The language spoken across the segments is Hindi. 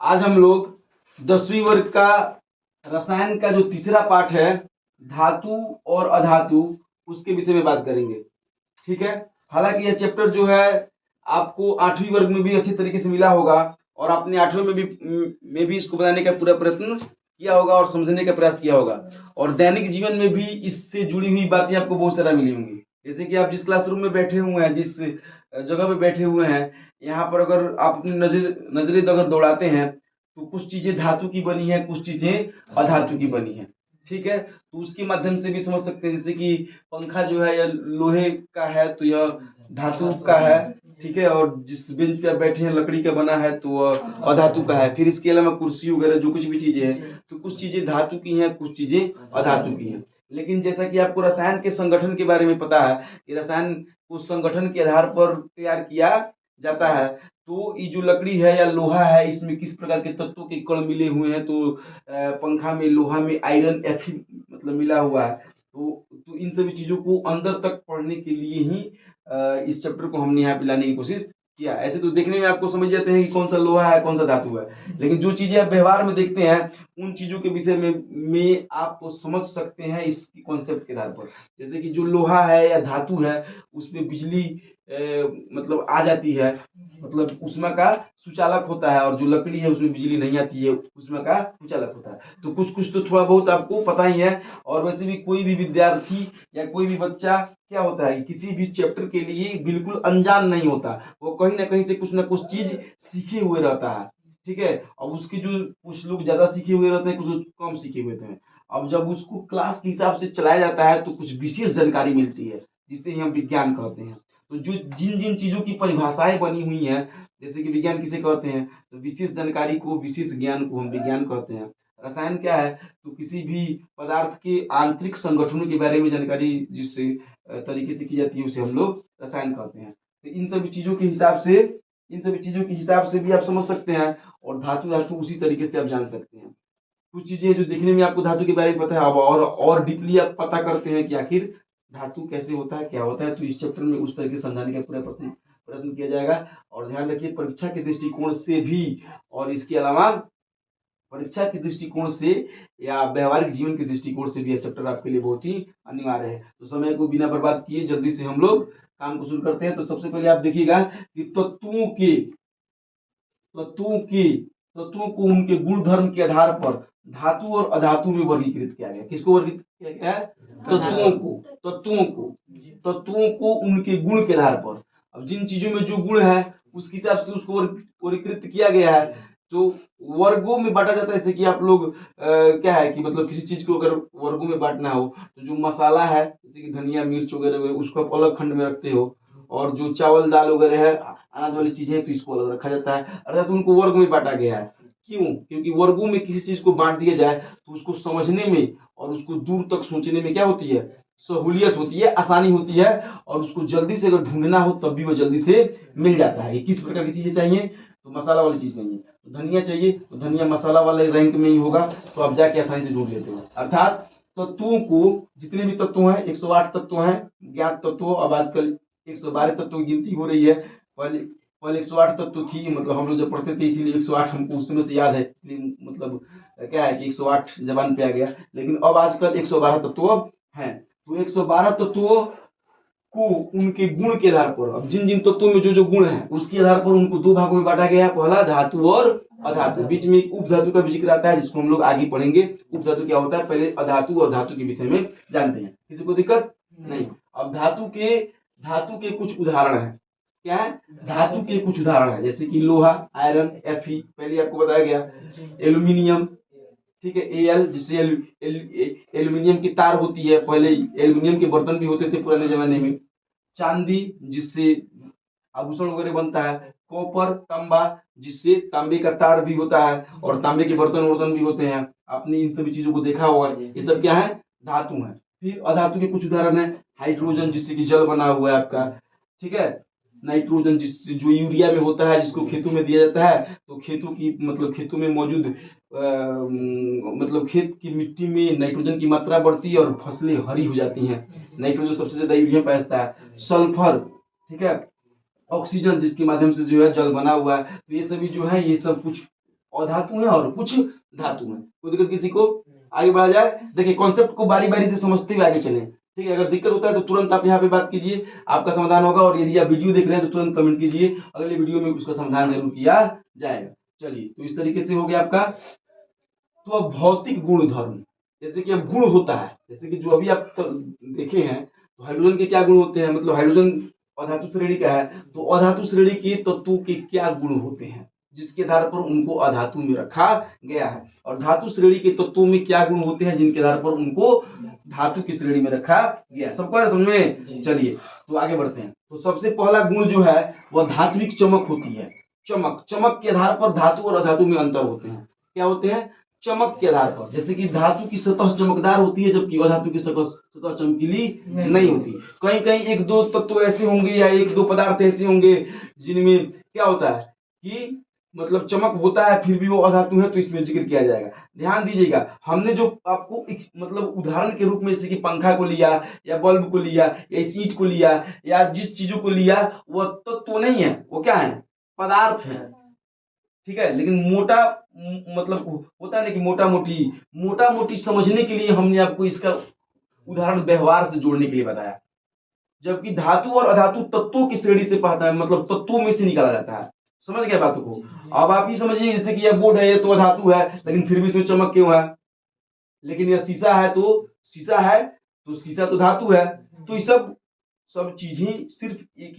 आज हम लोग 10वीं वर्ग का रसायन का जो तीसरा पाठ है धातु और अधातु उसके विषय में बात करेंगे। ठीक है। हालांकि यह चैप्टर जो है आपको 8वीं वर्ग में भी अच्छी तरीके से मिला होगा और आपने 8वीं में भी इसको बनाने का पूरा प्रयत्न किया होगा और समझने का प्रयास किया होगा और दैनिक जीवन में भी इससे जुड़ी हुई बातें आपको बहुत सारा मिली होंगी। जैसे कि आप जिस क्लासरूम में बैठे हुए हैं, जिस जगह पे बैठे हुए हैं, यहाँ पर अगर आप अपनी नजरें अगर दौड़ाते हैं तो कुछ चीजें धातु की बनी है, कुछ चीजें अधातु की बनी है। ठीक है। तो उसके माध्यम से भी समझ सकते हैं, जैसे कि पंखा जो है यह लोहे का है तो यह धातु का है। ठीक है। और जिस बेंच पे आप बैठे हैं लकड़ी का बना है तो अधातु का है। फिर इसके अलावा कुर्सी वगैरह जो कुछ भी चीजें हैं तो कुछ चीजें धातु की हैं, कुछ चीजें अधातु की हैं। लेकिन जैसा कि आपको रसायन के संगठन के बारे में पता है कि रसायन को संगठन के आधार पर तैयार किया जाता है, तो ये जो लकड़ी है या लोहा है इसमें किस प्रकार के तत्वों के कण मिले हुए हैं, तो पंखा में लोहा में आयरन Fe मतलब मिला हुआ है। तो इन सभी चीजों को अंदर तक पढ़ने के लिए ही इस चैप्टर को हमने यहाँ पे लाने की कोशिश किया। ऐसे तो देखने में आपको समझ जाते हैं कि कौन सा लोहा है कौन सा धातु है, लेकिन जो चीजें आप व्यवहार में देखते हैं उन चीजों के विषय में आप समझ सकते हैं इस कॉन्सेप्ट के आधार पर। जैसे कि जो लोहा है या धातु है उसमें बिजली मतलब आ जाती है, मतलब उष्मा का सुचालक होता है, और जो लकड़ी है उसमें बिजली नहीं आती है, उष्मा का सुचालक होता है। तो कुछ कुछ तो थोड़ा बहुत आपको पता ही है। और वैसे भी कोई भी विद्यार्थी या कोई भी बच्चा क्या होता है कि किसी भी चैप्टर के लिए बिल्कुल अनजान नहीं होता, वो कहीं ना कहीं से कुछ ना कुछ चीज सीखे हुए रहता है। ठीक है। अब उसके जो कुछ लोग ज्यादा सीखे हुए रहते हैं, कुछ लोग कम सीखे हुए रहते हैं। अब जब उसको क्लास के हिसाब से चलाया जाता है तो कुछ विशेष जानकारी मिलती है जिसे हम विज्ञान कहते हैं। तो जो जिन जिन चीजों की परिभाषाएं बनी हुई हैं, जैसे कि विज्ञान किसे कहते हैं, तो विशेष जानकारी को, विशेष ज्ञान को हम विज्ञान कहते हैं। रसायन क्या है, तो किसी भी पदार्थ के आंतरिक संगठनों के बारे में जानकारी जिस तरीके से की जाती है उसे हम लोग रसायन कहते हैं। तो इन सभी चीजों के हिसाब से भी आप समझ सकते हैं, और धातु धातु उसी तरीके से आप जान सकते हैं। कुछ चीजें जो देखने में आपको धातु के बारे में पता है, अब और डीपली आप पता करते हैं कि आखिर धातु कैसे होता है, क्या होता है, तो इस चैप्टर में उस तरीके से समझाने का पूरा प्रयत्न किया जाएगा। और ध्यान रखिए परीक्षा के दृष्टिकोण से भी, और इसके अलावा परीक्षा के दृष्टिकोण से या व्यवहारिक जीवन के दृष्टिकोण से भी यह चैप्टर आपके लिए बहुत ही अनिवार्य है। तो समय को बिना बर्बाद किए जल्दी से हम लोग काम को शुरू करते हैं। तो सबसे पहले आप देखिएगा कि तत्वों को उनके गुण धर्म के आधार पर धातु और अधातु में वर्गीकृत किया गया। किसको वर्गीकृत किया गया है? तत्वों को उनके गुण के आधार पर। अब जिन चीजों में जो गुण है उसके हिसाब से उसको वर्गीकृत किया गया है। तो वर्गों में बांटा जाता है। जैसे कि आप लोग क्या है कि मतलब किसी चीज को अगर वर्गों में बांटना हो तो जो मसाला है जैसे कि धनिया मिर्च वगैरह उसको आप अलग खंड में रखते हो, और जो चावल दाल वगैरह है अनाज वाली चीजें हैं तो इसको अलग रखा जाता है, अर्थात उनको वर्ग में बांटा गया है। क्यों? क्योंकि वर्गों में किसी चीज को बांट दिया जाए तो उसको समझने में और उसको दूर तक सोचने में क्या होती है, सहूलियत होती है, आसानी होती है, और उसको जल्दी से अगर ढूंढना हो तब भी वो जल्दी से मिल जाता है। ये किस प्रकार की चीजें चाहिए, तो मसाला वाली चीज चाहिए, तो धनिया चाहिए तो धनिया मसाला वाले रैंक में ही होगा, तो आप जाके आसानी से ढूंढ लेते हो। अर्थात तत्वों को, जितने भी तत्व हैं 108 तत्व हैं ज्ञात तत्व, अब आजकल 112 तत्व की गिनती हो रही है। पहले 108 तत्व थी, मतलब हम लोग जब पढ़ते थे इसीलिए 108 हमको उस समय से याद है, इसलिए मतलब क्या है कि 108 जबान पे आ गया। लेकिन अब आजकल 112 तत्व हैं। तो 112 तत्वों को उनके गुण के आधार पर, अब जिन जिन तत्वों में जो जो गुण है उसके आधार पर उनको दो भागों में बांटा गया है। पहला धातु और अधातु, बीच में एक उपधातु का भी जिक्र आता है जिसको हम लोग आगे पढ़ेंगे। उपधातु क्या होता है, पहले अधातु और धातु के विषय में जानते हैं, किसी को दिक्कत नहीं। अब धातु के कुछ उदाहरण है। क्या है? धातु के कुछ उदाहरण है, जैसे कि लोहा आयरन Fe पहले आपको बताया गया, एल्यूमिनियम, ठीक है, Al जिससे एल्यूमिनियम की तार होती है, पहले एल्यूमिनियम के बर्तन भी होते थे पुराने जमाने में, चांदी जिससे आभूषण वगैरह बनता है, कॉपर तांबा जिससे तांबे का तार भी होता है, और तांबे के बर्तन वर्तन भी होते हैं। आपने इन सभी चीजों को देखा होगा, ये सब क्या है, धातु है। फिर अधातु के कुछ उदाहरण है, हाइड्रोजन जिससे कि जल बना हुआ है आपका, ठीक है, नाइट्रोजन जिससे जो यूरिया में होता है जिसको खेतों में दिया जाता है, तो खेतों की मतलब खेतों में मौजूद मतलब खेत की मिट्टी में नाइट्रोजन की मात्रा बढ़ती है और फसलें हरी हो जाती हैं। नाइट्रोजन सबसे ज्यादा यूरिया में पाया है। सल्फर, ठीक है, ऑक्सीजन जिसके माध्यम से जो है जल बना हुआ है। तो ये सभी जो है ये सब कुछ अधातु हैं और कुछ धातु हैं। कोई दिक्कत किसी को? आगे बढ़ा जाए। देखिए कॉन्सेप्ट को बारी बारी से समझते हुए आगे चलें, ठीक है। अगर दिक्कत होता है तो तुरंत आप यहाँ पे बात कीजिए, आपका समाधान होगा। और यदि आप वीडियो देख रहे हैं तो तुरंत कमेंट कीजिए, अगले वीडियो में उसका समाधान जरूर किया जाएगा। चलिए, तो इस तरीके से हो गया आपका। तो अब भौतिक गुण धर्म, जैसे कि अब गुण होता है, जैसे कि जो अभी आप देखे हैं, तो हाइड्रोजन के क्या गुण होते हैं, मतलब हाइड्रोजन अधातु श्रेणी का है, तो अधातु श्रेणी के तत्वों के क्या गुण होते हैं, जिसके आधार पर उनको अधातु में रखा गया है। और धातु श्रेणी के तत्वों में क्या गुण होते हैं, जिनके आधार पर उनको धातु की श्रेणी में रखा गया है। सबको समझ में? चलिए, तो आगे बढ़ते हैं। तो सबसे पहला गुण जो है वह धात्विक चमक होती है। चमक, चमक के आधार पर धातु और अधातु में अंतर होते हैं। क्या होते हैं? चमक के आधार पर। जैसे कि धातु की सतह चमकदार होती है, जबकि अधातु की सतह चमकीली नहीं होती। कहीं कहीं एक दो तत्व ऐसे होंगे या एक दो पदार्थ ऐसे होंगे जिनमें क्या होता है कि मतलब चमक होता है फिर भी वो अधातु है, तो इसमें जिक्र किया जाएगा। ध्यान दीजिएगा, हमने जो आपको मतलब उदाहरण के रूप में जैसे कि पंखा को लिया या बल्ब को लिया या इस ईंट को लिया या जिस चीजों को लिया, वह तत्व नहीं है, वो क्या है? पदार्थ है, ठीक है। लेकिन मोटा मतलब होता है ना कि मोटा मोटी समझने के लिए हमने आपको इसका उदाहरण व्यवहार से जोड़ने के लिए बताया। जबकि धातु और अधातु तत्वों की श्रेणी से पढ़ता है, मतलब तत्वों में से निकाला जाता है। समझ गए बातों को? अब आप ही समझिए, जैसे कि यह बोर्ड है, ये तो अधातु है, लेकिन फिर भी इसमें चमक क्यों है? लेकिन यह शीशा है तो शीशा तो धातु है। तो ये सब चीजें सिर्फ एक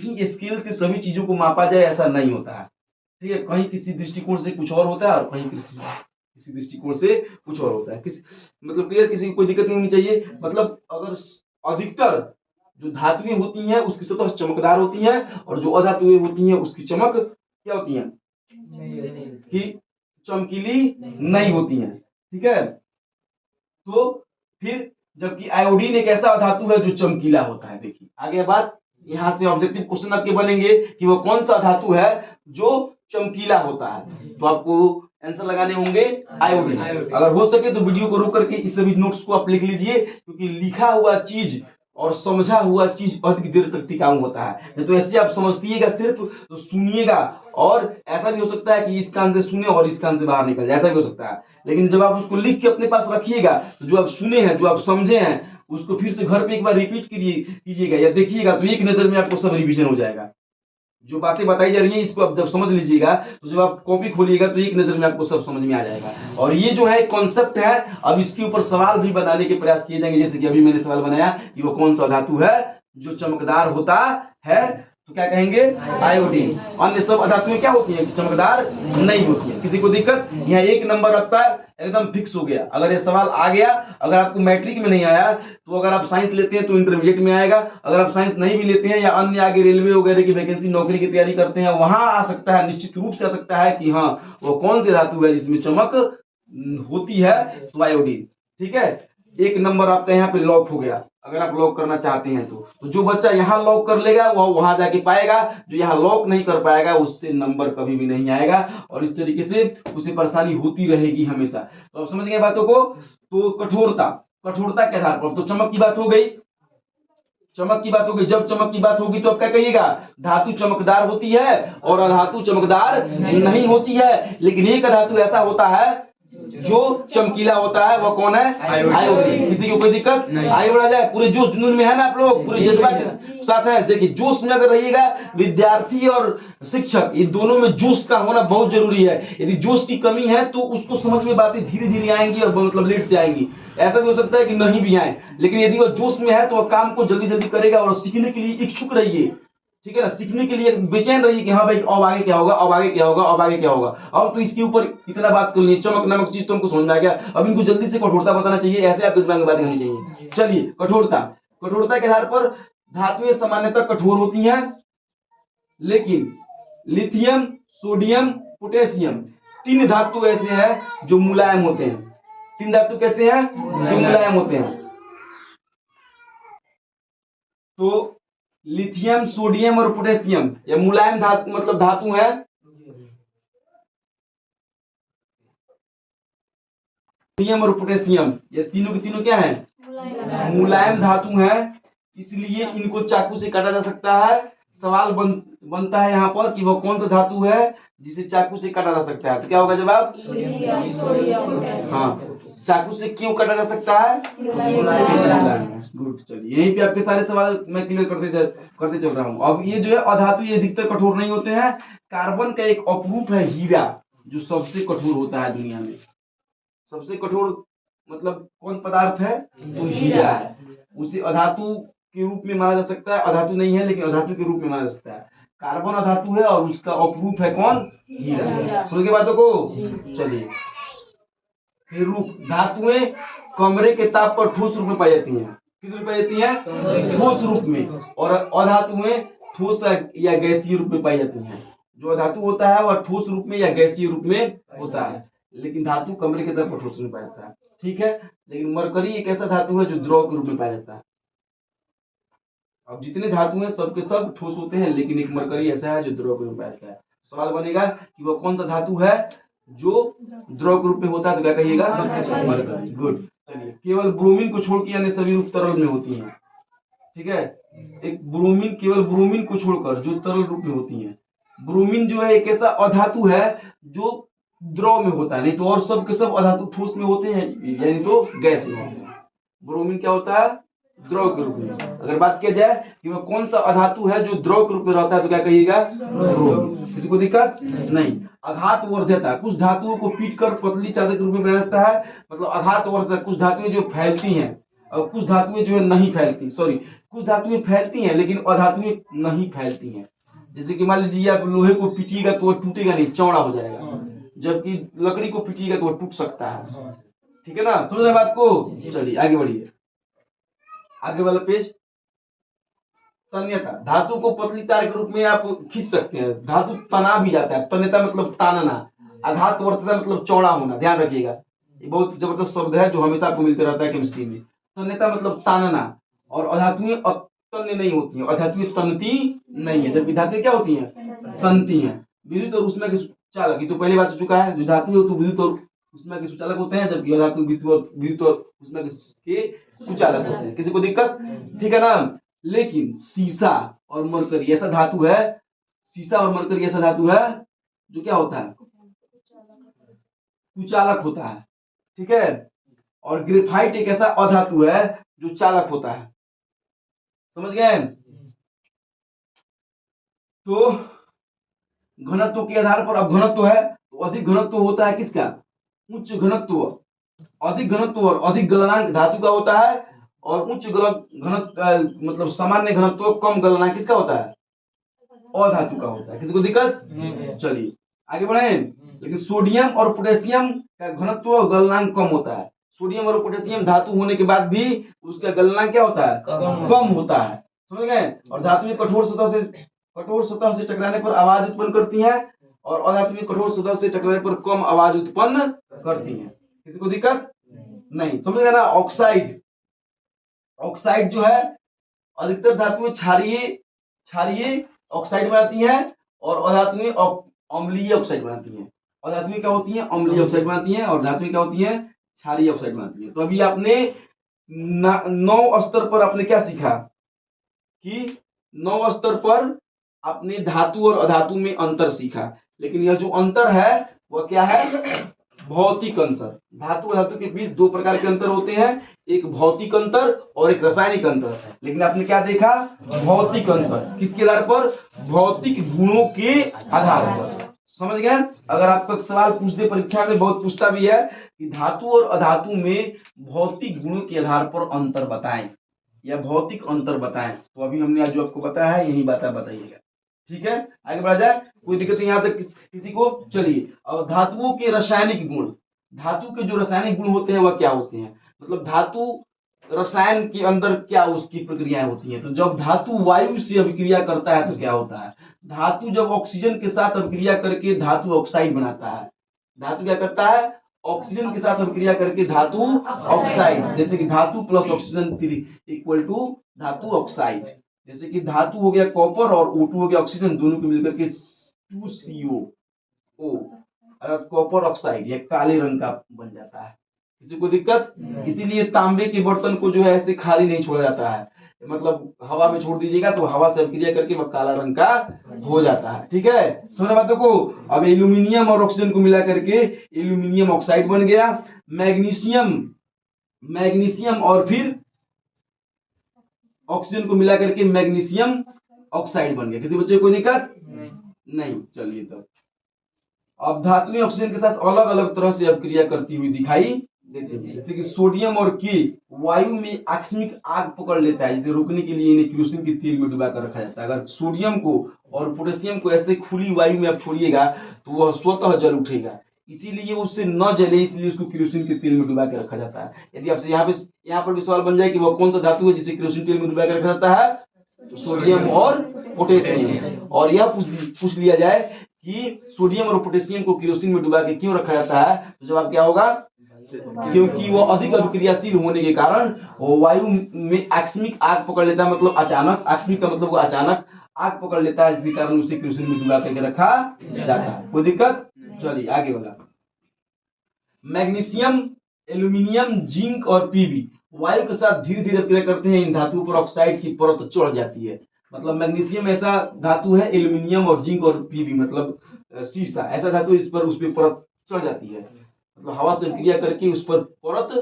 ही स्केल से सभी चीजों को मापा जाए ऐसा नहीं होता है, ठीक है। कहीं किसी दृष्टिकोण से कुछ और होता है और कहीं किसी दृष्टिकोण से कुछ और होता है। मतलब क्लियर? किसी को कोई दिक्कत नहीं होनी चाहिए। मतलब अगर अधिकतर जो धातुएं होती हैं उसकी सतह चमकदार होती हैं, और जो अधातुएं होती हैं उसकी चमक क्या होती है कि चमकीली नहीं होती हैं, ठीक है। तो फिर जबकि आयोडीन एक ऐसा धातु है जो चमकीला होता है। देखिए आगे बात, यहां से ऑब्जेक्टिव क्वेश्चन आपके बनेंगे कि वो कौन सा धातु है जो चमकीला होता है, तो आपको आंसर लगाने होंगे आयोडीन। अगर हो सके तो वीडियो को रोक करके इस सभी नोट्स को आप लिख लीजिए, क्योंकि लिखा हुआ चीज और समझा हुआ चीज अधिक देर तक टिकाऊ होता है। नहीं तो ऐसे आप समझतिएगा सिर्फ तो सुनिएगा, और ऐसा भी हो सकता है कि इस कान से सुने और इस कान से बाहर निकल जाए, ऐसा भी हो सकता है। लेकिन जब आप उसको लिख के अपने पास रखिएगा तो जो आप सुने हैं, जो आप समझे हैं, उसको फिर से घर पे एक बार रिपीट कीजिएगा या देखिएगा, तो एक नजर में आपको सब रिवीजन हो जाएगा। जो बातें बताई जा रही हैं इसको आप जब समझ लीजिएगा, तो जब आप कॉपी खोलिएगा तो एक नजर में आपको सब समझ में आ जाएगा। और ये जो है कॉन्सेप्ट है, अब इसके ऊपर सवाल भी बनाने के प्रयास किए जाएंगे। जैसे कि अभी मैंने सवाल बनाया कि वो कौन सा धातु है जो चमकदार होता है, तो क्या कहेंगे? आयोडीन। अन्य सब अधातुएं क्या होती हैं? चमकदार नहीं होती है। किसी को दिक्कत? यहाँ एक नंबर आपका एकदम फिक्स हो गया। अगर ये सवाल आ गया, अगर आपको मैट्रिक में नहीं आया, तो अगर आप साइंस लेते हैं तो इंटरमीडिएट में आएगा। अगर आप साइंस नहीं भी लेते हैं या अन्य आगे रेलवे वगैरह की वैकेंसी नौकरी की तैयारी करते हैं, वहां आ सकता है, निश्चित रूप से आ सकता है कि हाँ वो कौन से धातु है जिसमें चमक होती है, तो आयोडीन। ठीक है, एक नंबर आपका यहाँ पे लॉक हो गया। अगर आप लॉक करना चाहते हैं तो जो बच्चा यहाँ लॉक कर लेगा वह वहां जाके पाएगा, जो यहाँ लॉक नहीं कर पाएगा उससे नंबर कभी भी नहीं आएगा, और इस तरीके से उसे परेशानी होती रहेगी हमेशा। तो आप समझ गए बातों को? तो कठोरता के आधार पर तो चमक की बात हो गई, जब चमक की बात होगी तो आप क्या कहिएगा? धातु चमकदार होती है और अधातु चमकदार नहीं होती है। लेकिन एक धातु ऐसा होता है जो चमकीला होता है, वो कौन है? आयोडीन। किसी को कोई दिक्कत? आगे बढ़ा जाए। पूरे जोश जुनून में है ना आप लोग, पूरे जज्बा के साथ है। देखिए जोश में अगर रहिएगा, विद्यार्थी और शिक्षक ये दोनों में जोश का होना बहुत जरूरी है। यदि जोश की कमी है तो उसको समझ में बातें धीरे धीरे आएंगी और मतलब लेट से आएंगी। ऐसा भी हो सकता है कि नहीं भी आए, लेकिन यदि वह जोश में है तो वह काम को जल्दी जल्दी करेगा और सीखने के लिए इच्छुक रहिए। ठीक है ना, सीखने के लिए बेचैन रहिए कि हाँ भाई अब आगे क्या होगा, अब आगे क्या होगा, अब आगे क्या होगा। अब तो इसके ऊपर इतना बात कर ली, चमक नामक चीज तो हमको समझ में आ गया, अब इनको जल्दी से कठोरता बताना चाहिए। ऐसे आपके दिमाग में बातें होनी चाहिए। चलिए, कठोरता के आधार पर धातुएं सामान्यतः कठोर होती हैं, लेकिन लिथियम, सोडियम, पोटेशियम तीन धातु ऐसे हैं जो मुलायम होते हैं। तीन धातु कैसे हैं? जो मुलायम होते हैं। तो लिथियम, सोडियम और पोटेशियम ये मुलायम धातु मतलब धातु है। सोडियम और पोटेशियम ये तीनों के तीनों क्या है? मुलायम धातु हैं। इसलिए इनको चाकू से काटा जा सकता है, सवाल बनता है यहाँ पर कि वो कौन सा धातु है जिसे चाकू से काटा जा सकता है। तो क्या होगा जवाब? हाँ, चाकू से क्यों काटा जा सकता है? गुड। चलिए यहीं पे आपके सारे सवाल मैं क्लियर करते चल रहा हूँ। अब ये जो है अधातु, ये अधिकतर कठोर नहीं होते हैं। कार्बन का एक अपरूप है हीरा, जो सबसे कठोर होता है दुनिया में। सबसे कठोर मतलब कौन पदार्थ है? तो हीरा है। उसे अधातु के रूप में माना जा सकता है, अधातु नहीं है लेकिन अधातु के रूप में माना जा सकता है। कार्बन अधातु है और उसका अपरूप है कौन? हीरा। सुन के बातों को। चलिए, फिर रूप, धातुएं कमरे के ताप पर ठोस रूप में पाई जाती हैं। किस रूप में पाई जाती हैं? ठोस रूप में। और अधातुएं ठोस या गैसीय रूप में पाई जाती हैं। जो अधातु होता है वह ठोस रूप में या गैसीय रूप में होता है, लेकिन धातु कमरे के ताप पर ठोस रूप में पाया जाता है। ठीक है, लेकिन मरकरी एक ऐसा धातु है जो द्रव के रूप में पाया जाता है। अब जितने धातु हैं सबके सब ठोस होते हैं, लेकिन एक मरकरी ऐसा है जो द्रव के रूप में पाया जाता है। सवाल बनेगा कि वह कौन सा धातु है जो द्रव के रूप में होता है, तो क्या कहिएगा? मरकरी। गुड। चलिए, केवल ब्रोमीन को छोड़ के अन्य सभी रूप तरल में होती हैं। ठीक है, एक ब्रोमीन, केवल ब्रोमीन को छोड़कर जो तरल रूप में होती हैं। ब्रोमीन जो है एक ऐसा अधातु है जो द्रव में होता है, नहीं तो और सब के सब अधातु ठोस में होते हैं, यानी तो गैस में होते हैं। ब्रोमीन क्या होता है? द्रव के रूप में। अगर बात किया जाए कि वह कौन सा अधातु है जो द्रव के रूप में रहता है, तो क्या कहिएगा? ब्रोमीन। किसी को दिक्कत नहीं। आघात वर्ध्यता, कुछ धातुओं को पीटकर पतली चादर के रूप में बनाया जाता है। मतलब आघात वर्ध्यता, कुछ धातुएं जो फैलती हैं और कुछ धातुएं जो है नहीं फैलती, सॉरी, कुछ धातुएं फैलती हैं लेकिन अधातुएं नहीं फैलती हैं। जैसे कि मान लीजिए आप लोहे को पीटिएगा तो वह टूटेगा नहीं, चौड़ा हो जाएगा, जबकि लकड़ी को पीटिएगा तो वह टूट सकता है। ठीक है ना, समझ रहे बात को? चलिए आगे बढ़िए, आगे वाला पेज। तन्यता, धातु को पतली तार के रूप में आप खींच सकते हैं। धातु तना भी जाता है। तन्यता मतलब तानना। आघात वर्तता मतलब चौड़ा होना। ध्यान रखिएगा, ये बहुत जबरदस्त शब्द है जो हमेशा आपको मिलते रहता है केमिस्ट्री में। तन्यता मतलब तानना। और अधातुएं तन्य नहीं होती हैं, अधातुएं तनती नहीं है, जबकि धातुएं क्या होती हैं? तनती हैं। विद्युत और ऊष्मा के सुचालक, ये तो पहले बात हो चुका है। जो धातु है तो विद्युत और ऊष्मा के सुचालक होते हैं, जबकि अधातु विद्युत और ऊष्मा के सुचालक होते हैं। किसी को दिक्कत? ठीक है ना। लेकिन सीसा और मरकरी ऐसा धातु है, सीसा और मरकरी ऐसा धातु है जो क्या होता है? कुचालक होता है। ठीक है, और ग्रेफाइट एक ऐसा अधातु है जो चालक होता है। समझ गए? तो घनत्व के आधार पर, अब घनत्व है तो अधिक घनत्व होता है किसका? उच्च घनत्व, अधिक घनत्व और अधिक गलनांक धातु का होता है। और उच्च घनत्व मतलब सामान्य घनत्व कम गलनांक किसका होता है? अधातु का होता है। किसी को दिक्कत? चलिए आगे बढ़े। लेकिन सोडियम और पोटेशियम का घनत्व और गलनांक कम होता है। सोडियम और पोटेशियम धातु होने के बाद भी उसका गलनांक क्या होता है? कम होता है। समझ गए? और धातुएं कठोर सतह से टकराने पर आवाज उत्पन्न करती हैं और अधातुएं कठोर सतह से टकराने पर कम आवाज उत्पन्न करती हैं। किसी को दिक्कत नहीं? समझ गए ना। ऑक्साइड, ऑक्साइड जो है अधिकतर धातुएं क्षारीय ऑक्साइड बनाती हैं और अधातुएं अम्लीय ऑक्साइड बनाती हैं। अधातुएं क्या होती हैं? अम्लीय ऑक्साइड बनाती हैं और धातुएं क्या होती हैं? क्षारीय ऑक्साइड बनाती हैं। तो अभी आपने 9 स्तर पर आपने क्या सीखा कि 9 स्तर पर आपने धातु और अधातु में अंतर सीखा। लेकिन यह जो अंतर है वह क्या है? भौतिक अंतर। धातु और धातु के बीच 2 प्रकार के अंतर होते हैं, एक भौतिक अंतर और एक रासायनिक अंतर। लेकिन आपने क्या देखा? भौतिक अंतर। किसके आधार पर? भौतिक गुणों के आधार पर। समझ गए? अगर आपका सवाल पूछ दे परीक्षा में, बहुत पूछता भी है कि धातु और अधातु में भौतिक गुणों के आधार पर अंतर बताएं या भौतिक अंतर बताएं, तो अभी हमने आज जो आपको बताया है यही बात बताइएगा। ठीक है, आगे बढ़ा जाए। कोई दिक्कत नहीं यहाँ तक किसी को? चलिए, अब धातुओं के रासायनिक गुण। धातु के जो रासायनिक गुण होते हैं वह क्या होते हैं? मतलब धातु रसायन के अंदर क्या उसकी प्रक्रियाएं होती हैं। तो जब धातु वायु से अभिक्रिया करता है तो क्या होता है? धातु जब ऑक्सीजन के साथ अभिक्रिया करके धातु ऑक्साइड बनाता है। धातु क्या करता है? ऑक्सीजन के साथ अभिक्रिया करके धातु ऑक्साइड, जैसे कि धातु प्लस ऑक्सीजन 3 इक्वल टू धातु ऑक्साइड। जैसे कि धातु हो गया कॉपर और O2 हो गया ऑक्सीजन, दोनों को मिलकर के 2CO अर्थात कॉपर ऑक्साइड, यह काले रंग का बन जाता है। किसी को दिक्कत? इसीलिए तांबे के बर्तन को जो है ऐसे खाली नहीं छोड़ा जाता है। मतलब हवा में छोड़ दीजिएगा तो हवा से अभिक्रिया करके वह काला रंग का हो जाता है। ठीक है, सुना बातों को। अब एल्यूमिनियम और ऑक्सीजन को मिला करके एल्यूमिनियम ऑक्साइड बन गया। मैग्नीशियम मैग्नीशियम और फिर ऑक्सीजन को मिला करके मैग्नीशियम ऑक्साइड बन गया। किसी बच्चे को कोई दिक्कत नहीं। चलिए तब अब धातुएं ऑक्सीजन के साथ अलग अलग तरह से अभिक्रिया करती हुई दिखाई देती है। जैसे कि सोडियम और के वायु में आकस्मिक आग पकड़ लेता है, जिसे रोकने के लिए इन्हें केरोसिन के तेल में डुबा कर रखा जाता है। अगर सोडियम को और पोटेशियम को ऐसे खुली वायु में आप छोड़िएगा तो वह स्वतः जल उठेगा, इसीलिए उससे न जले, इसलिए उसको केरोसिन के तेल में डुबा के रखा जाता है। यदि आपसे यहाँ पर भी सवाल बन जाए कि वह कौन सा धातु है जिसे केरोसिन तेल में डुबा के रखा जाता है, तो सोडियम और पोटेशियम। और यह पूछ लिया जाए कि सोडियम और पोटेशियम को केरोसिन में डुबा के क्यों रखा जाता है, तो जवाब क्या होगा, क्योंकि वो अधिक अभिक्रियाशील होने के कारण वो वायु में आकस्मिक आग पकड़ लेता है। मतलब अचानक, आकस्मिक का मतलब वो अचानक आग पकड़ लेता है, जिसके कारण उसे केरोसिन में डुबा करके रखा जाता है। कोई दिक्कत? चलिए आगे वाला। मैग्नीशियम, एल्यूमिनियम, जिंक और पीबी वायु के साथ धीरे धीरे अभिक्रिया करते हैं। इन धातुओं पर ऑक्साइड की परत चढ़ जाती है। मतलब मैग्नीशियम ऐसा धातु है, एल्यूमिनियम और जिंक और पीबी मतलब सीसा ऐसा धातु, इस पर उस पर परत चढ़ जाती है। मतलब हवा से क्रिया करके उस पर परत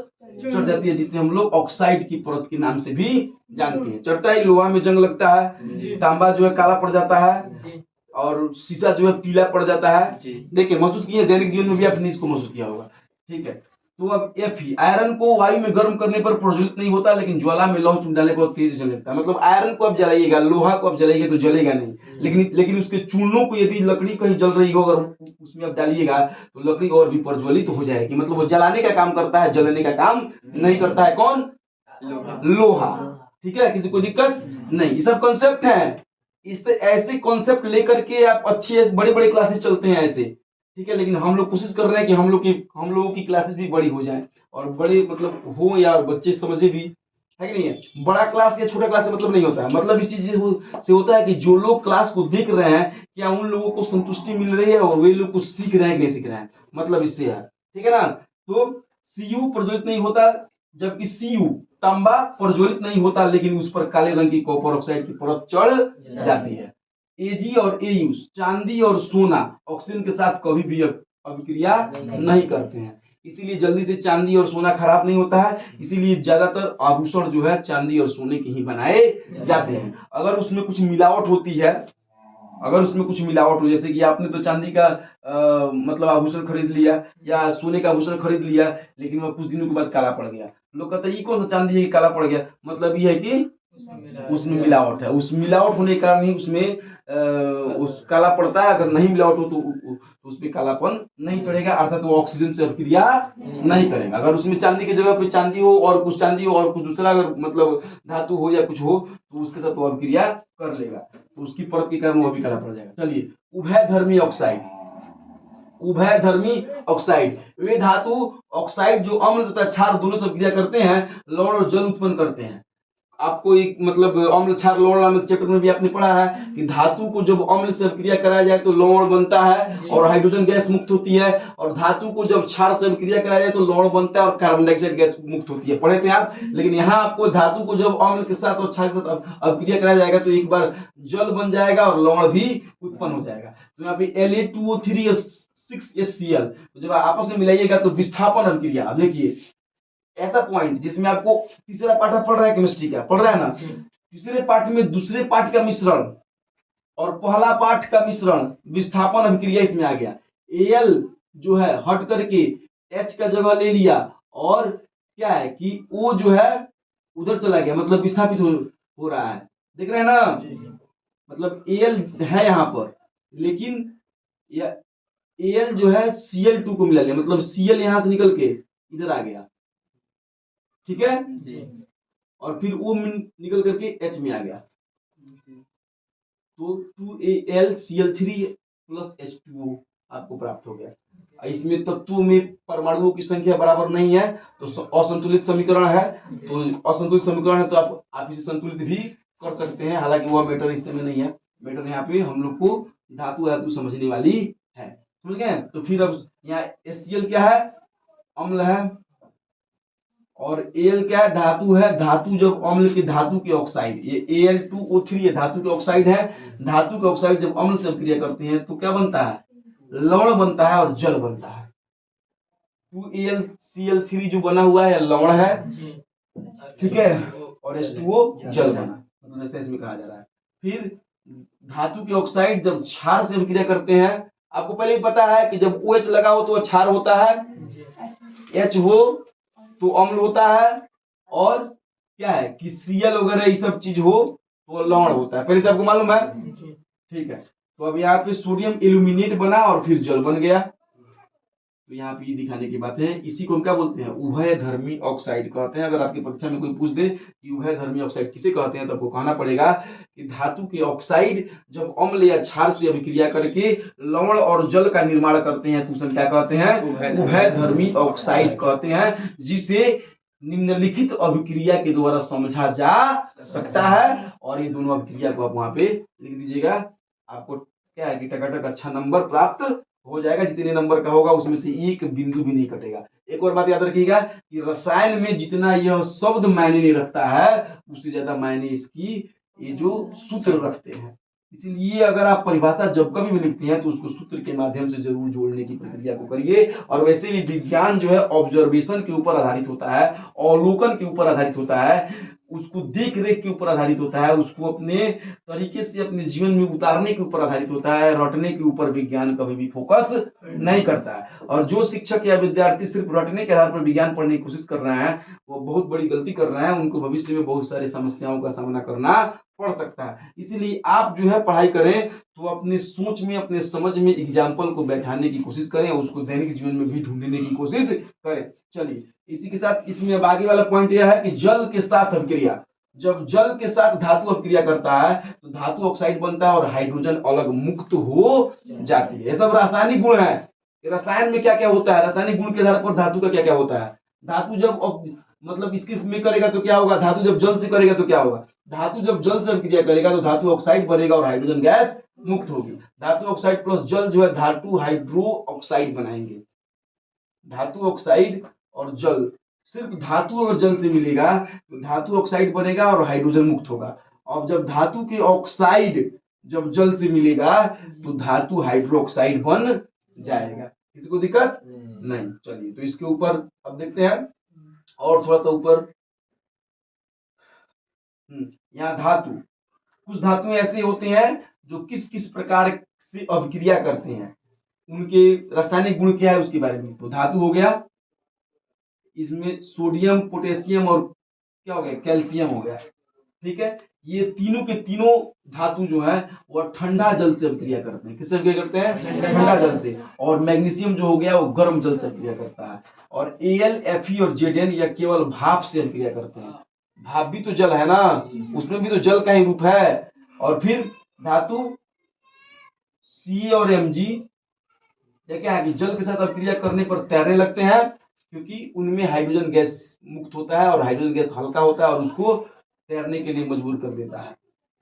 चढ़ जाती है, जिसे हम लोग ऑक्साइड की परत के नाम से भी जानते हैं। चढ़ता है, लोहा में जंग लगता है, तांबा जो है काला पड़ जाता है और शीशा जो है पीला पड़ जाता है। देखिए महसूस किए, दैनिक जीवन में भी आपने इसको महसूस किया होगा। ठीक है, तो अब Fe, आयरन को वायु में गर्म करने पर प्रज्वलित नहीं होता, लेकिन ज्वाला में लौह चूर्ण डालने पर तेज से जलने लगता है। मतलब आयरन को आप जलाइएगा, लोहा को आप जलाइएगा तो जलेगा नहीं, लेकिन उसके चूर्णों को यदि लकड़ी कहीं जल रही हो, अगर उसमें आप डालिएगा तो लकड़ी और भी प्रज्वलित हो जाएगी। मतलब वो जलाने का काम करता है, जलने का काम नहीं करता है। कौन? लोहा। ठीक है, किसी को दिक्कत नहीं। ये सब कॉन्सेप्ट है, इससे ऐसे कॉन्सेप्ट लेकर के आप अच्छे बड़े बड़े क्लासेस चलते हैं ऐसे। ठीक है, लेकिन हम लोग कोशिश कर रहे हैं कि हम लोगों की क्लासेस भी बड़ी हो जाएं और बड़े मतलब हो, या बच्चे समझे भी, है कि नहीं है। बड़ा क्लास या छोटा क्लास से मतलब नहीं होता है, मतलब इस चीज से होता है कि जो लोग क्लास को देख रहे हैं क्या उन लोगों को संतुष्टि मिल रही है और वे लोग कुछ सीख रहे हैं कि नहीं सीख रहे हैं, मतलब इससे है। ठीक है ना। तो सीयू प्रज्वलित नहीं होता, जबकि सीयू तांबा प्रज्वलित नहीं होता, लेकिन उस पर काले रंग की कॉपर ऑक्साइड की परत चढ़ जाती है। एजी और एयू, चांदी और सोना ऑक्सीजन के साथ कभी भी अभिक्रिया नहीं करते हैं, इसीलिए जल्दी से चांदी और सोना खराब नहीं होता है। इसीलिए ज्यादातर आभूषण जो है चांदी और सोने के ही बनाए जाते हैं। अगर उसमें कुछ मिलावट होती है, अगर उसमें कुछ मिलावट हो, जैसे कि आपने तो चांदी का मतलब आभूषण खरीद लिया या सोने का आभूषण खरीद लिया, लेकिन वह कुछ दिनों के बाद काला पड़ गया, लोग कहते हैं ये कौन सा चांदी है कि काला पड़ गया, मतलब ये है कि उसमें मिलावट है। उस मिलावट होने के कारण ही उसमें उस काला पड़ता है। अगर नहीं मिलावट हो तो उसमें कालापन नहीं चढ़ेगा, अर्थात वो ऑक्सीजन से अभिक्रिया नहीं करेगा। अगर उसमें चांदी की जगह पे चांदी हो और कुछ दूसरा अगर मतलब धातु हो या कुछ हो तो उसके साथ वो अभिक्रिया कर लेगा, तो उसकी परत के कारण वो भी काला पड़ जाएगा। चलिए, उभयधर्मी ऑक्साइड। उभयधर्मी ऑक्साइड वे धातु ऑक्साइड जो अम्ल तथा क्षार दोनों से अभिक्रिया करते हैं, लवण और जल उत्पन्न करते हैं। आपको एक मतलब अम्ल क्षार लवण नामक चैप्टर में भी आपने पढ़ा है कि धातु को जब अम्ल से अभिक्रिया कराया जाए तो लवण बनता है और हाइड्रोजन गैस मुक्त होती है, और धातु को जब क्षार से अभिक्रिया कराया जाए तो लवण बनता है और कार्बन डाइऑक्साइड गैस मुक्त होती है। पढ़े थे आप। लेकिन यहाँ आपको धातु को जब अम्ल के साथ और क्षार के साथ अभिक्रिया कराया जाएगा तो एक बार जल बन जाएगा और लवण भी उत्पन्न हो जाएगा। तो यहाँ पे Na2O3 6HCl, तो जब आपस में मिलाइएगा तो विस्थापन अभिक्रिया। अब देखिए ऐसा पॉइंट जिसमें आपको तीसरा पाठ पढ़ रहा है, केमिस्ट्री का पढ़ रहा है ना, तीसरे पाठ में दूसरे पाठ का मिश्रण और पहला पाठ का मिश्रण, विस्थापन अभिक्रिया इसमें आ गया। Al जो है हट करके H का जगह ले लिया, और क्या है कि O जो है उधर चला गया, मतलब विस्थापित हो रहा है। देख रहे हैं ना, मतलब Al है यहाँ पर, लेकिन Al जो है Cl2 को मिला लिया, मतलब Cl यहां से निकल के इधर आ गया। ठीक है जी। और फिर वो निकल करके H में आ गया, तो 2AlCl3 प्लस H2O आपको प्राप्त हो गया। इसमें तत्वों में परमाणुओं की संख्या बराबर नहीं है तो असंतुलित समीकरण है। तो असंतुलित समीकरण है तो आप इसे संतुलित भी कर सकते हैं, हालांकि वह मैटर इस समय नहीं है। मैटर यहाँ पे हम लोग को धातु समझने वाली है, समझ गए। तो फिर अब यहाँ HCl क्या है, अम्ल है, और Al क्या है, धातु है। धातु जब अम्ल की धातु के ऑक्साइड, ये Al2O3 ये धातु के ऑक्साइड है। धातु के ऑक्साइड जब अम्ल से अभिक्रिया करते हैं तो क्या बनता है, लवण बनता है और जल बनता है। 2AlCl3 जो बना हुआ है लवण है, ठीक है, और H2O जल बना, मतलब ऐसे इसमें कहा जा रहा है। फिर धातु के ऑक्साइड जब क्षार से अभिक्रिया करते हैं, आपको पहले ही पता है कि जब OH लगा हो तो क्षार होता है, H हो तो अम्ल होता है, और क्या है कि Cl वगैरह ये सब चीज हो तो लवण होता है। पहले से आपको मालूम है, ठीक है। तो अब यहाँ पे सोडियम इल्यूमिनेट बना और फिर जल बन गया। तो यहाँ पे ये दिखाने की बात है, इसी को हम क्या बोलते हैं, उभयधर्मी ऑक्साइड कहते हैं। अगर आपकी परीक्षा में कोई पूछ दे कि उभयधर्मी ऑक्साइड किसे कहते हैं, तो आपको कहना पड़ेगा कि धातु के ऑक्साइड जब अम्ल या क्षार से अभिक्रिया करके लवण और जल का निर्माण करते हैं तो उसे क्या कहते हैं, उभयधर्मी ऑक्साइड कहते हैं, जिसे निम्नलिखित अभिक्रिया के द्वारा समझा जा सकता है। और ये दोनों अभिक्रिया को आप वहां पे लिख दीजिएगा, आपको क्या है कि टकाटक अच्छा नंबर प्राप्त हो जाएगा। जितने नंबर का होगा उसमें से एक बिंदु भी नहीं कटेगा। एक और बात याद रखिएगा कि रसायन में जितना यह शब्द मायने नहीं रखता है, उससे ज्यादा मायने इसकी ये जो सूत्र रखते हैं। इसलिए अगर आप परिभाषा जब कभी भी लिखते हैं तो उसको सूत्र के माध्यम से जरूर जोड़ने की प्रक्रिया को करिए। और वैसे भी विज्ञान जो है ऑब्जर्वेशन के ऊपर आधारित होता है, अवलोकन के ऊपर आधारित होता है, उसको देख रेख के ऊपर आधारित होता है, उसको अपने तरीके से अपने जीवन में उतारने के ऊपर आधारित होता है। रटने के ऊपर विज्ञान कभी भी फोकस नहीं करता है। और जो शिक्षक या विद्यार्थी सिर्फ रटने के आधार पर विज्ञान पढ़ने की कोशिश कर रहे हैं, वो बहुत बड़ी गलती कर रहे हैं। उनको भविष्य में बहुत सारी समस्याओं का सामना करना पड़ सकता है। इसीलिए आप जो है पढ़ाई करें तो अपने सोच में, अपने समझ में एग्जाम्पल को बैठाने की कोशिश करें, उसको दैनिक जीवन में भी ढूंढने की कोशिश करें। चलिए, इसी के साथ इसमें अब आगे वाला पॉइंट यह है कि जल के साथ अभिक्रिया, जब जल के साथ धातु अभिक्रिया करता है तो धातु ऑक्साइड बनता है और हाइड्रोजन अलग मुक्त हो जाती है। ये सब रासायनिक गुण है। रसायन में क्या क्या होता है, रासायनिक गुण के आधार पर धातु का क्या क्या होता है। धातु जब मतलब इसके में करेगा तो क्या होगा, धातु जब जल से करेगा तो क्या होगा, धातु जब जल से अभिक्रिया करेगा तो धातु ऑक्साइड बनेगा और हाइड्रोजन गैस मुक्त होगी। धातु ऑक्साइड प्लस जल जो है धातु हाइड्रो ऑक्साइड बनाएंगे। धातु ऑक्साइड और जल, सिर्फ धातु अगर जल से मिलेगा तो धातु ऑक्साइड बनेगा और हाइड्रोजन मुक्त होगा। और जब धातु के ऑक्साइड जब जल से मिलेगा तो धातु हाइड्रो ऑक्साइड बन जाएगा। किसी को दिक्कत नहीं। चलिए, तो इसके ऊपर अब देखते हैं और थोड़ा सा ऊपर। यहाँ धातु, कुछ धातुएं ऐसे होते हैं जो किस किस प्रकार से अभिक्रिया करते हैं, उनके रासायनिक गुण क्या है उसके बारे में। तो धातु हो गया, इसमें सोडियम, पोटेशियम और क्या हो गया, कैल्शियम हो गया, ठीक है। ये तीनों के तीनों धातु जो है वह ठंडा जल से अभिक्रिया करते हैं। किससे अभिक्रिया करते हैं, ठंडा जल से। और मैग्नीशियम जो हो गया वो गर्म जल से अभिक्रिया करता है। और Al, Fe और Zn या केवल भाप से अभिक्रिया करते हैं। भाप भी तो जल है ना, उसमें भी तो जल का ही रूप है। और फिर धातु Ca और Mg या क्या है कि जल के साथ अभिक्रिया करने पर तैरने लगते हैं, क्योंकि उनमें हाइड्रोजन गैस मुक्त होता है और हाइड्रोजन गैस हल्का होता है और उसको तैरने के लिए मजबूर कर देता है।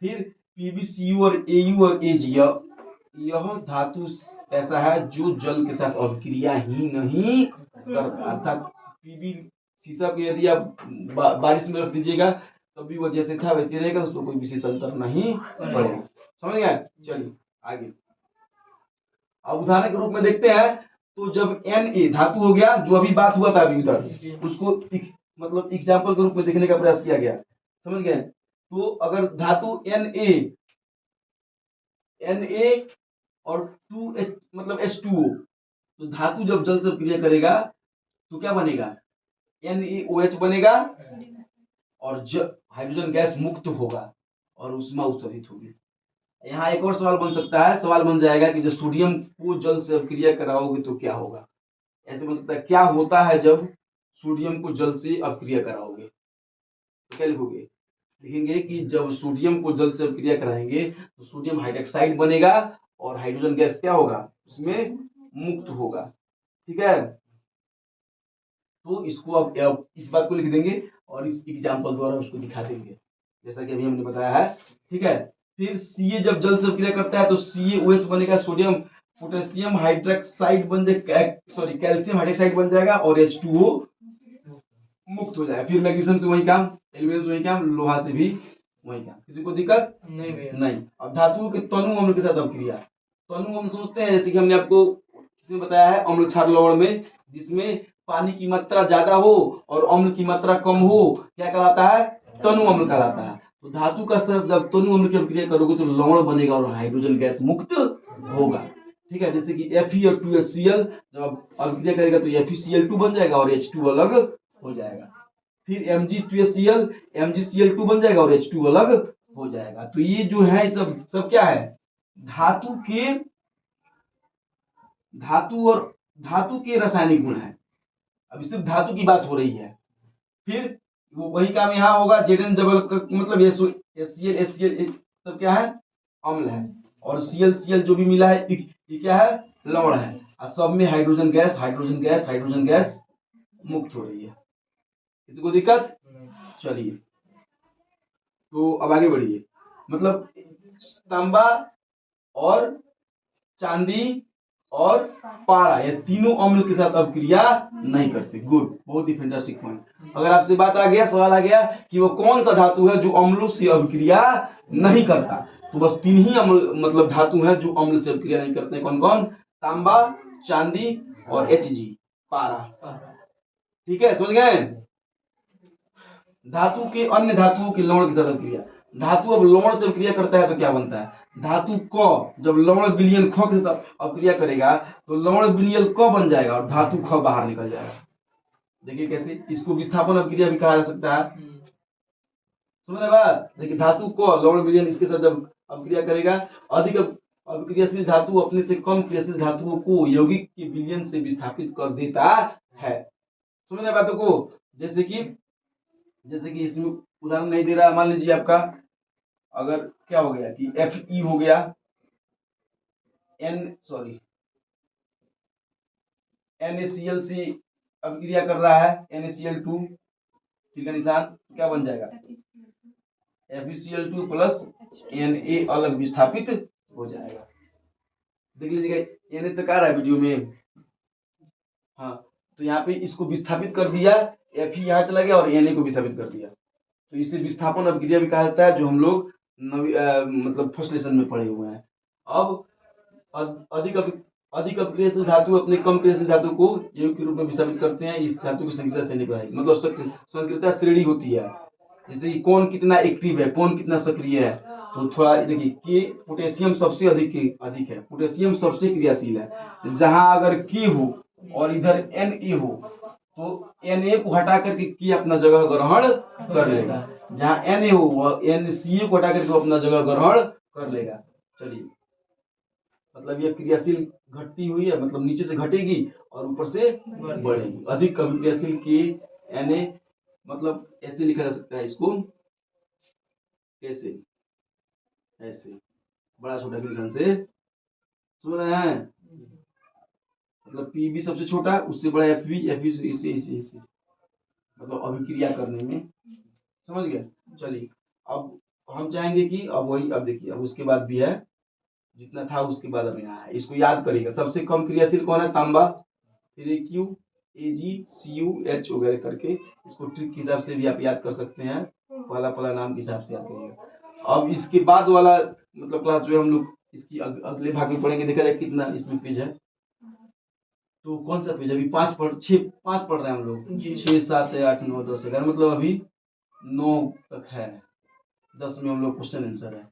फिर PbCu और Au और Ag, यह धातु ऐसा है जो जल के साथ अभिक्रिया ही नहीं करता। अर्थात Pb शीशा को यदि आप बारिश में रख दीजिएगा तब भी वो जैसे था वैसे रहेगा, उसमें कोई विशेष अंतर नहीं पड़ेगा। समझ गए। चलिए आगे, अब उदाहरण के रूप में देखते हैं। तो जब Na धातु हो गया, जो अभी बात हुआ था अभी उधर, उसको मतलब एग्जाम्पल के रूप में देखने का प्रयास किया गया। समझ गए। तो अगर धातु Na और 2H मतलब H2O, तो धातु जब जल से क्रिया करेगा तो क्या बनेगा, NaOH बनेगा और हाइड्रोजन गैस मुक्त होगा और ऊष्मा उत्सर्जित होगी। यहाँ एक और सवाल बन सकता है, सवाल बन जाएगा कि जब सोडियम को जल से अभिक्रिया कराओगे तो क्या होगा। ऐसे बन सकता है, क्या होता है जब सोडियम को जल से अभिक्रिया कराओगे, तो क्या लिखोगे, लिखेंगे कि जब सोडियम को जल से अभिक्रिया कराएंगे तो सोडियम हाइड्रोक्साइड बनेगा और हाइड्रोजन गैस क्या होगा, उसमें मुक्त होगा। ठीक है, तो इसको अब इस बात को लिख देंगे और इस एग्जाम्पल द्वारा उसको दिखा देंगे, जैसा कि अभी हमने बताया है। ठीक है, फिर Ca जब जल से अभिक्रिया करता है तो CaOH बनेगा, सोडियम पोटेशियम हाइड्रोक्साइड बन जाएगा, सॉरी कैल्शियम हाइड्रोक्साइड बन जाएगा और H2O मुक्त हो जाएगा। फिर मैग्नीशियम से वही काम, एल्यूमिनियम से वही काम, लोहा से भी वही काम। किसी को दिक्कत नहीं भैया। नहीं। अब धातुओं के तनु अम्ल के साथ अपक्रिया। तनु अम्ल समझते हैं, जैसे कि हमने आपको किसमें बताया है, अम्ल क्षार लवण में, जिसमें पानी की मात्रा ज्यादा हो और अम्ल की मात्रा कम हो, क्या कहलाता है, तनु अम्ल कहलाता है। तो धातु का साथ जब तनु अम्ल की अपक्रिया करोगे तो लवण बनेगा और हाइड्रोजन गैस मुक्त होगा। ठीक है, जैसे कि Fe और 2HCl जब आप अपक्रिया करेगा तो FeCl2 बन जाएगा और H2 अलग हो जाएगा। फिर Mg2HCl MgCl2 बन जाएगा और H2 अलग हो जाएगा। तो ये जो है सब सब क्या है, धातु के धातु के रासायनिक गुण है। अब सिर्फ धातु की बात हो रही है। फिर वो वही काम यहाँ होगा, Zn जबल मतलब HCl HCl सब क्या है, अम्ल है, और Cl जो भी मिला है ये क्या है, लवण है, और सब में हाइड्रोजन गैस मुक्त हो रही है। किसी को दिक्कत? चलिए तो अब आगे बढ़िए। मतलब तांबा और चांदी और पारा ये तीनों अम्ल के साथ अपक्रिया नहीं करते। गुड, बहुत ही फैंटास्टिक पॉइंट। अगर आपसे बात आ गया, सवाल आ गया कि वो कौन सा धातु है जो अम्लों से अपक्रिया नहीं करता, तो बस तीन ही अम्ल मतलब धातु हैं जो अम्ल से अपक्रिया नहीं करते हैं। कौन कौन? तांबा, चांदी और Hg, पारा। ठीक है, समझ गए? धातु के अन्य धातुओं के लवण के साथ अपक्रिया। धातु अब लवण से अपक्रिया करता है तो क्या बनता है, धातु क जब लवण विलयन ख के साथ अपक्रिया करेगा तो लवण विलयन क बन जाएगा और धातु ख बाहर निकल जाएगा। देखिए कैसे, इसको विस्थापन अपक्रिया भी कहा जा सकता है। समझ रहे बात? देखिए धातु क लवण विलयन इसके साथ जब अपक्रिया करेगा, अधिक अभिक्रियाशील धातु अपने से कम क्रियाशील धातुओं को यौगिक के विलयन से विस्थापित कर देता है। समझ रहे बातों को? जैसे कि इसमें उदाहरण नहीं दे रहा, मान लीजिए आपका अगर क्या हो गया कि Fe हो गया NaCl से अभिक्रिया कर रहा है, NaCl2 ठीक है, निशान क्या बन जाएगा, FeCl2 प्लस Na अलग विस्थापित हो जाएगा। देख लीजिएगा, Na तक आ रहा है वीडियो में। हाँ, तो यहाँ पे इसको विस्थापित कर दिया, Fe यहाँ चला गया और Na को विस्थापित कर दिया, तो इसे विस्थापन अपक्रिया भी कहा जाता है, जो हम लोग मतलब फर्स्ट लेसन में पढ़े हुए हैं। अब अधिक अपक्रियाशील धातु अपने कम क्रियाशील धातु को यौगिक के रूप में विस्थापित करते हैं। इस धातु की संक्रियता श्रेणी पर मतलब संक्रियता श्रेणी होती है, जैसे कि कौन कितना एक्टिव है, कौन कितना सक्रिय है। तो थोड़ा देखिए कि पोटेशियम सबसे अधिक है, पोटेशियम सबसे क्रियाशील है। जहां अगर के हो और इधर Na हो तो Na को हटा करके के अपना जगह ग्रहण कर लेगा, जहां Na हो वह NCA को हटा करके अपना जगह ग्रहण कर लेगा। चलिए, मतलब यह क्रियाशील घटती हुई है, मतलब नीचे से घटेगी और ऊपर से बढ़ेगी। अधिक अभिक्रियाशील के Na मतलब ऐसे लिखा जा सकता है इसको, कैसे, ऐसे बड़ा छोटा के निशान से, सुन रहे हैं? मतलब Pb सबसे छोटा, उससे बड़ा Fb से इसे मतलब अभिक्रिया करने में, समझ गए? चलिए अब हम चाहेंगे कि अब वही, अब देखिए अब उसके बाद भी है, जितना था उसके बाद अब यहाँ है, इसको याद करिएगा। सबसे कम क्रियाशील कौन है? तांबा, फिर Aq, Ag, Cu, H वगैरह करके इसको ट्रिक के हिसाब से भी आप याद कर सकते हैं, पहला नाम के हिसाब से याद करिएगा। अब इसके बाद वाला मतलब क्लास जो है हम लोग इसकी अगले भाग में पढ़ेंगे। देखा जाए कितना इसमें पेज है, तो कौन सा पेज? अभी 5 पढ़ रहे हैं हम लोग, 6, 7, 8, 9, 10, 11, मतलब अभी 9 तक है, 10 में हम लोग क्वेश्चन आंसर है।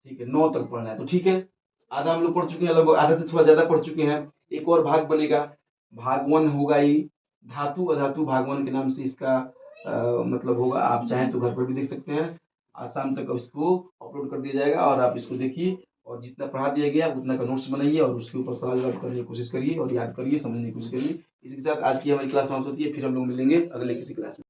ठीक है, 9 तक पढ़ना है, तो ठीक है, आधा हम लोग पढ़ चुके हैं, लगभग आधा से थोड़ा ज्यादा पढ़ चुके हैं। एक और भाग बनेगा, भाग 1 होगा ये धातु अधातु, भाग 1 के नाम से इसका मतलब होगा। आप चाहें तो घर पर भी देख सकते हैं, आज शाम तक इसको अपलोड कर दिया जाएगा और आप इसको देखिए और जितना पढ़ा दिया गया उतना का नोट्स बनाइए और उसके ऊपर सवाल जवाब करने की कोशिश करिए और याद करिए, समझने की कोशिश करिए। इसी के साथ आज की हमारी क्लास समाप्त होती है, फिर हम लोग मिलेंगे अगले किसी क्लास में।